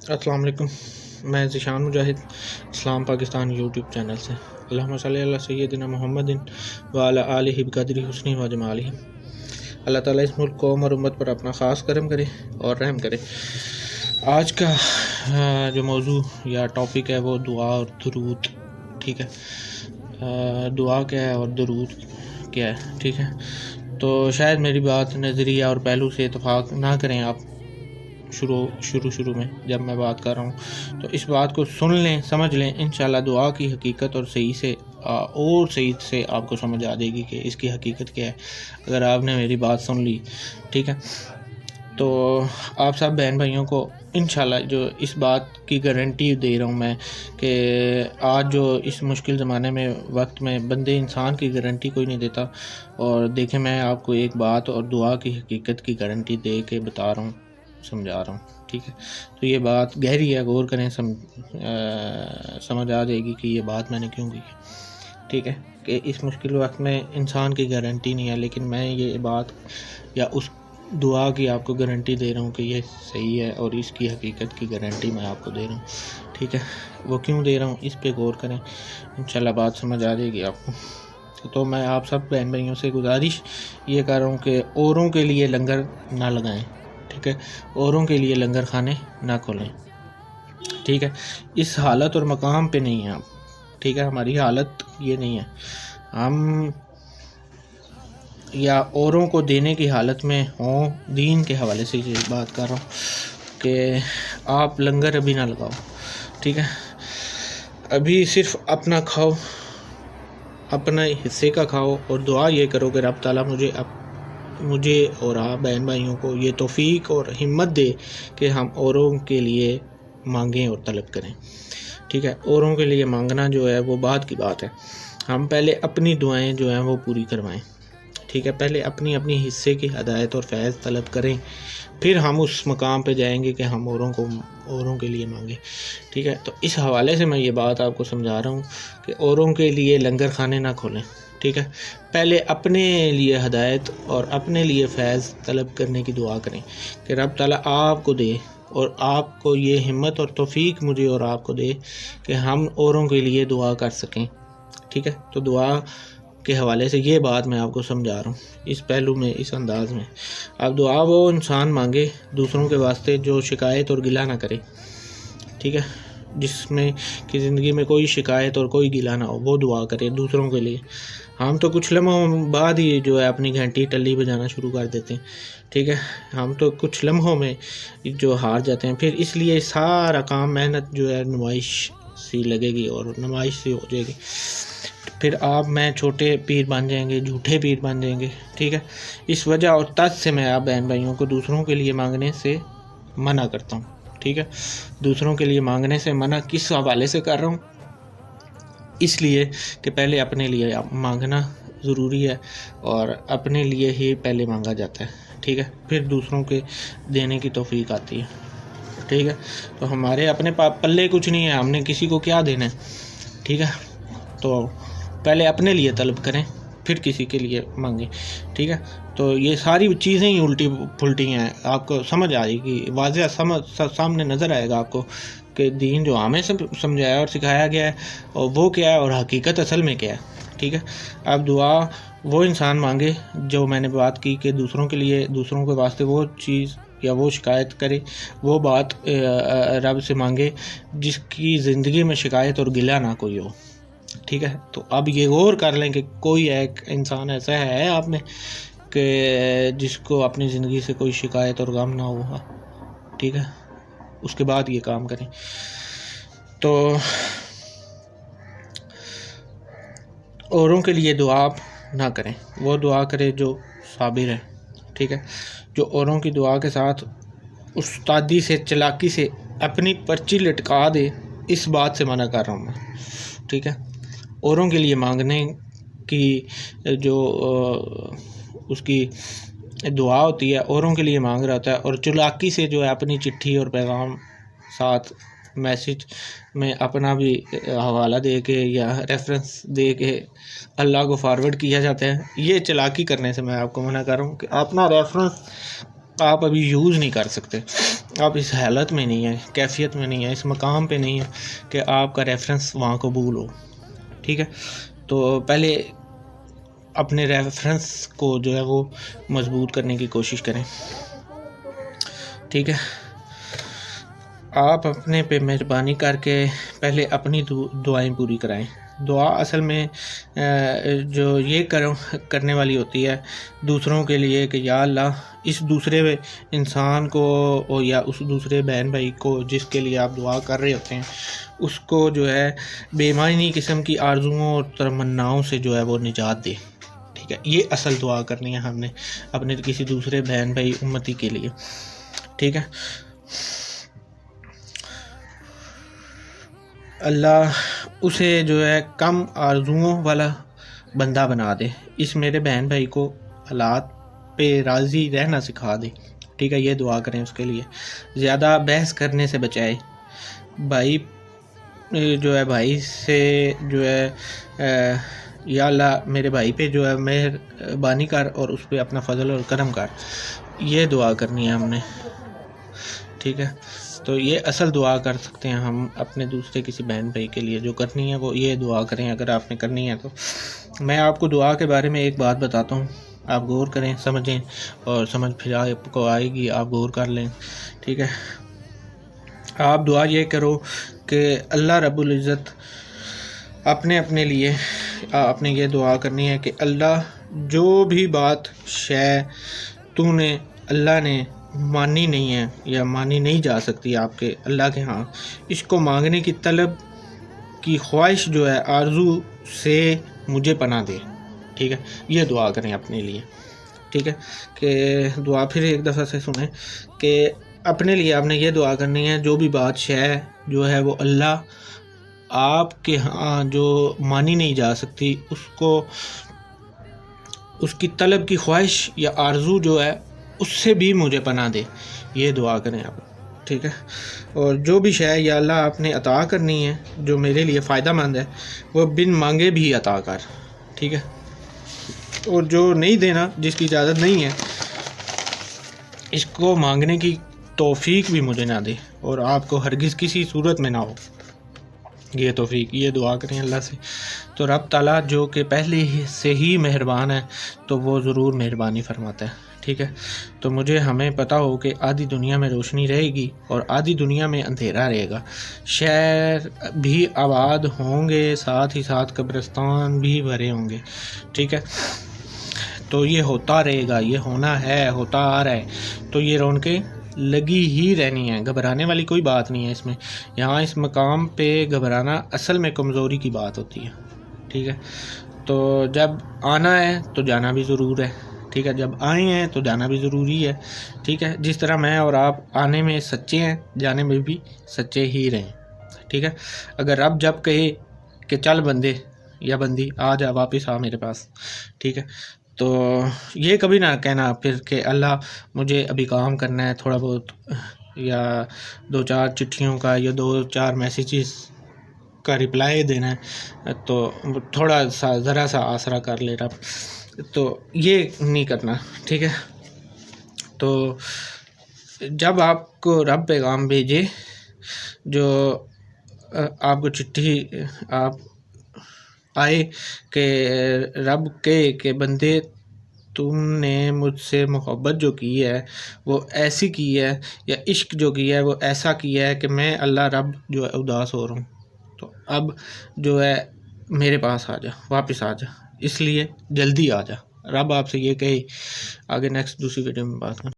السلام علیکم، میں ذیشان مجاہد اسلام پاکستان یوٹیوب چینل سے۔ اللہم صلی علی سیدنا محمد وعلی آلہ بقدر حسنہ و جمالہ۔ اللہ تعالیٰ اس ملک قوم اور امت پر اپنا خاص کرم کرے اور رحم کرے۔ آج کا جو موضوع یا ٹاپک ہے وہ دعا اور درود، ٹھیک ہے۔ دعا کیا ہے اور درود کیا ہے، ٹھیک ہے۔ تو شاید میری بات نظریہ اور پہلو سے اتفاق نہ کریں آپ شروع میں جب میں بات کر رہا ہوں، تو اس بات کو سن لیں، سمجھ لیں، انشاءاللہ دعا کی حقیقت اور صحیح سے آپ کو سمجھ آ جائے گی کہ اس کی حقیقت کیا ہے اگر آپ نے میری بات سن لی، ٹھیک ہے۔ تو آپ سب بہن بھائیوں کو انشاءاللہ جو اس بات کی گارنٹی دے رہا ہوں میں کہ آج جو اس مشکل زمانے میں وقت میں بندے انسان کی گارنٹی کوئی نہیں دیتا، اور دیکھیں میں آپ کو ایک بات اور دعا کی حقیقت کی گارنٹی دے کے بتا رہا ہوں، سمجھا رہا ہوں، ٹھیک ہے۔ تو یہ بات گہری ہے، غور کریں، سمجھ آ جائے گی کہ یہ بات میں نے کیوں کی ہے، ٹھیک ہے۔ کہ اس مشکل وقت میں انسان کی گارنٹی نہیں ہے، لیکن میں یہ بات یا اس دعا کی آپ کو گارنٹی دے رہا ہوں کہ یہ صحیح ہے، اور اس کی حقیقت کی گارنٹی میں آپ کو دے رہا ہوں، ٹھیک ہے۔ وہ کیوں دے رہا ہوں اس پہ غور کریں، انشاءاللہ بات سمجھ آ جائے گی آپ کو۔ تو میں آپ سب بہن بھائیوں سے گزارش یہ کر رہا ہوں کہ اوروں کے لیے لنگر نہ لگائیں، ٹھیک ہے۔ اوروں کے لیے لنگر خانے نہ کھولیں، ٹھیک ہے۔ اس حالت اور مقام پہ نہیں ہیں آپ، ٹھیک ہے۔ ہماری حالت یہ نہیں ہے، ہم یا اوروں کو دینے کی حالت میں ہوں۔ دین کے حوالے سے یہ بات کر رہا ہوں کہ آپ لنگر ابھی نہ لگاؤ، ٹھیک ہے۔ ابھی صرف اپنا کھاؤ، اپنا حصے کا کھاؤ، اور دعا یہ کرو کہ رب تعالیٰ مجھے اور آپ بہن بھائیوں کو یہ توفیق اور ہمت دے کہ ہم اوروں کے لیے مانگیں اور طلب کریں، ٹھیک ہے۔ اوروں کے لیے مانگنا جو ہے وہ بعد کی بات ہے، ہم پہلے اپنی دعائیں جو ہیں وہ پوری کروائیں، ٹھیک ہے۔ پہلے اپنی حصے کی ہدایت اور فیض طلب کریں، پھر ہم اس مقام پہ جائیں گے کہ ہم اوروں کے لیے مانگیں، ٹھیک ہے۔ تو اس حوالے سے میں یہ بات آپ کو سمجھا رہا ہوں کہ اوروں کے لیے لنگر خانے نہ کھولیں، ٹھیک ہے۔ پہلے اپنے لیے ہدایت اور اپنے لیے فیض طلب کرنے کی دعا کریں کہ رب تعالیٰ آپ کو دے، اور آپ کو یہ ہمت اور توفیق مجھے اور آپ کو دے کہ ہم اوروں کے لیے دعا کر سکیں، ٹھیک ہے۔ تو دعا کے حوالے سے یہ بات میں آپ کو سمجھا رہا ہوں اس پہلو میں، اس انداز میں۔ اب دعا وہ انسان مانگے دوسروں کے واسطے جو شکایت اور گلہ نہ کرے، ٹھیک ہے۔ جس میں کہ زندگی میں کوئی شکایت اور کوئی گلہ نہ ہو، وہ دعا کرے دوسروں کے لیے۔ ہم تو کچھ لمحوں بعد ہی جو ہے اپنی گھنٹی ٹلی بجانا شروع کر دیتے ہیں، ٹھیک ہے۔ ہم تو کچھ لمحوں میں جو ہار جاتے ہیں، پھر اس لیے سارا کام محنت جو ہے نمائش سی لگے گی اور نمائش سی ہو جائے گی، پھر آپ میں چھوٹے پیر بن جائیں گے، جھوٹے پیر بن جائیں گے، ٹھیک ہے۔ اس وجہ اور تج سے میں آپ بہن بھائیوں کو دوسروں کے لیے مانگنے سے منع کرتا ہوں، ٹھیک ہے۔ دوسروں کے لیے مانگنے سے منع کس حوالے سے کر رہا ہوں؟ اس لیے کہ پہلے اپنے لیے مانگنا ضروری ہے، اور اپنے لیے ہی پہلے مانگا جاتا ہے، ٹھیک ہے۔ پھر دوسروں کے دینے کی توفیق آتی ہے، ٹھیک ہے۔ تو ہمارے اپنے پلے کچھ نہیں ہے، ہم نے کسی کو کیا دینا ہے، ٹھیک ہے۔ تو پہلے اپنے لیے طلب کریں، پھر کسی کے لیے مانگیں، ٹھیک ہے۔ تو یہ ساری چیزیں ہی الٹی پھلٹی ہیں، آپ کو سمجھ آئے گی، واضح سامنے نظر آئے گا آپ کو کہ دین جو ہمیں سمجھایا اور سکھایا گیا ہے اور وہ کیا ہے، اور حقیقت اصل میں کیا ہے، ٹھیک ہے۔ اب دعا وہ انسان مانگے جو میں نے بات کی کہ دوسروں کے لیے، دوسروں کے واسطے وہ چیز یا وہ شکایت کرے، وہ بات رب سے مانگے جس کی زندگی میں شکایت اور گلہ نہ کوئی ہو، ٹھیک ہے۔ تو اب یہ غور کر لیں کہ کوئی ایک انسان ایسا ہے آپ میں کہ جس کو اپنی زندگی سے کوئی شکایت اور غم نہ ہوا، ٹھیک ہے۔ اس کے بعد یہ کام کریں۔ تو اوروں کے لیے دعا آپ نہ کریں، وہ دعا کرے جو صابر ہے، ٹھیک ہے۔ جو اوروں کی دعا کے ساتھ استادی سے، چلاکی سے اپنی پرچی لٹکا دے، اس بات سے منع کر رہا ہوں میں، ٹھیک ہے۔ اوروں کے لیے مانگنے کی جو اس کی دعا ہوتی ہے، اوروں کے لیے مانگ رہا ہوتا ہے، اور چلاکی سے جو ہے اپنی چٹھی اور پیغام ساتھ میسج میں اپنا بھی حوالہ دے کے یا ریفرنس دے کے اللہ کو فارورڈ کیا جاتا ہے۔ یہ چلاکی کرنے سے میں آپ کو منع کر رہا ہوں کہ اپنا ریفرنس آپ ابھی یوز نہیں کر سکتے، آپ اس حالت میں نہیں ہیں، کیفیت میں نہیں ہیں، اس مقام پہ نہیں ہیں کہ آپ کا ریفرنس وہاں قبول ہو، ٹھیک ہے؟ تو پہلے اپنے ریفرنس کو جو ہے وہ مضبوط کرنے کی کوشش کریں، ٹھیک ہے؟ آپ اپنے پہ مہربانی کر کے پہلے اپنی دعائیں پوری کرائیں۔ دعا اصل میں جو یہ کرنے والی ہوتی ہے دوسروں کے لیے کہ یا اللہ اس دوسرے انسان کو یا اس دوسرے بہن بھائی کو جس کے لیے آپ دعا کر رہے ہوتے ہیں اس کو جو ہے بے معنی قسم کی آرزوؤں اور تمناؤں سے جو ہے وہ نجات دے، ٹھیک ہے؟ یہ اصل دعا کرنی ہے ہم نے اپنے کسی دوسرے بہن بھائی امتی کے لیے، ٹھیک ہے؟ اللہ اسے جو ہے کم آرزوؤں والا بندہ بنا دے، اس میرے بہن بھائی کو حالات پہ راضی رہنا سکھا دے، ٹھیک ہے؟ یہ دعا کریں اس کے لیے، زیادہ بحث کرنے سے بچائے، بھائی جو ہے بھائی سے جو ہے یا اللہ میرے بھائی پہ جو ہے مہربانی کر اور اس پہ اپنا فضل اور کرم کر، یہ دعا کرنی ہے ہم نے، ٹھیک ہے؟ تو یہ اصل دعا کر سکتے ہیں ہم اپنے دوسرے کسی بہن بھائی کے لیے، جو کرنی ہے وہ یہ دعا کریں اگر آپ نے کرنی ہے تو۔ میں آپ کو دعا کے بارے میں ایک بات بتاتا ہوں، آپ غور کریں، سمجھیں، اور سمجھ پھر آپ کو آئے گی، آپ غور کر لیں، ٹھیک ہے؟ آپ دعا یہ کرو کہ اللہ رب العزت اپنے لیے آپ نے یہ دعا کرنی ہے کہ اللہ جو بھی بات تو نے اللہ نے مانی نہیں ہے یا مانی نہیں جا سکتی آپ کے اللہ کے ہاں، اس کو مانگنے کی طلب کی خواہش جو ہے آرزو سے مجھے پناہ دے، ٹھیک ہے؟ یہ دعا کریں اپنے لیے، ٹھیک ہے؟ کہ دعا پھر ایک دفعہ سے سنیں کہ اپنے لیے آپ نے یہ دعا کرنی ہے جو بھی بات جو ہے وہ اللہ آپ کے ہاں جو مانی نہیں جا سکتی اس کی طلب کی خواہش یا آرزو جو ہے اس سے بھی مجھے پناہ دے، یہ دعا کریں آپ، ٹھیک ہے؟ اور جو بھی یا اللہ آپ نے عطا کرنی ہے جو میرے لیے فائدہ مند ہے وہ بن مانگے بھی عطا کر، ٹھیک ہے؟ اور جو نہیں دینا، جس کی اجازت نہیں ہے، اس کو مانگنے کی توفیق بھی مجھے نہ دے اور آپ کو ہرگز کسی صورت میں نہ ہو یہ توفیق، یہ دعا کریں اللہ سے۔ تو رب تعالیٰ جو کہ پہلے سے ہی مہربان ہے تو وہ ضرور مہربانی فرماتا ہے، ٹھیک ہے؟ تو ہمیں پتہ ہو کہ آدھی دنیا میں روشنی رہے گی اور آدھی دنیا میں اندھیرا رہے گا، شہر بھی آباد ہوں گے، ساتھ ہی ساتھ قبرستان بھی بھرے ہوں گے، ٹھیک ہے؟ تو یہ ہوتا رہے گا، یہ ہونا ہے، ہوتا آ رہا ہے، تو یہ رونقیں لگی ہی رہنی ہے، گھبرانے والی کوئی بات نہیں ہے اس میں۔ یہاں اس مقام پہ گھبرانا اصل میں کمزوری کی بات ہوتی ہے، ٹھیک ہے؟ تو جب آنا ہے تو جانا بھی ضرور ہے، ٹھیک ہے؟ جب آئے ہیں تو جانا بھی ضروری ہے، ٹھیک ہے؟ جس طرح میں اور آپ آنے میں سچے ہیں جانے میں بھی سچے ہی رہیں، ٹھیک ہے؟ اگر رب جب کہے کہ چل بندے یا بندی آ جا، واپس آ میرے پاس، ٹھیک ہے؟ تو یہ کبھی نہ کہنا پھر کہ اللہ مجھے ابھی کام کرنا ہے تھوڑا بہت، یا 2-4 چٹھیوں کا یا 2-4 میسیجز کا رپلائی دینا ہے تو تھوڑا سا ذرا سا آسرا کر لے رب، تو یہ نہیں کرنا، ٹھیک ہے؟ تو جب آپ کو رب پیغام بھیجے، جو آپ کو چٹھی آپ آئے کہ رب کہ بندے تم نے مجھ سے محبت جو کی ہے وہ ایسی کی ہے، یا عشق جو کیا ہے وہ ایسا کیا ہے کہ میں اللہ رب جو ہے اداس ہو رہا ہوں، تو اب جو ہے میرے پاس آ جا، واپس آ جا، اس لیے جلدی آ جا۔ رب آپ سے یہ کہے، آگے نیکسٹ دوسری ویڈیو میں بات کریں۔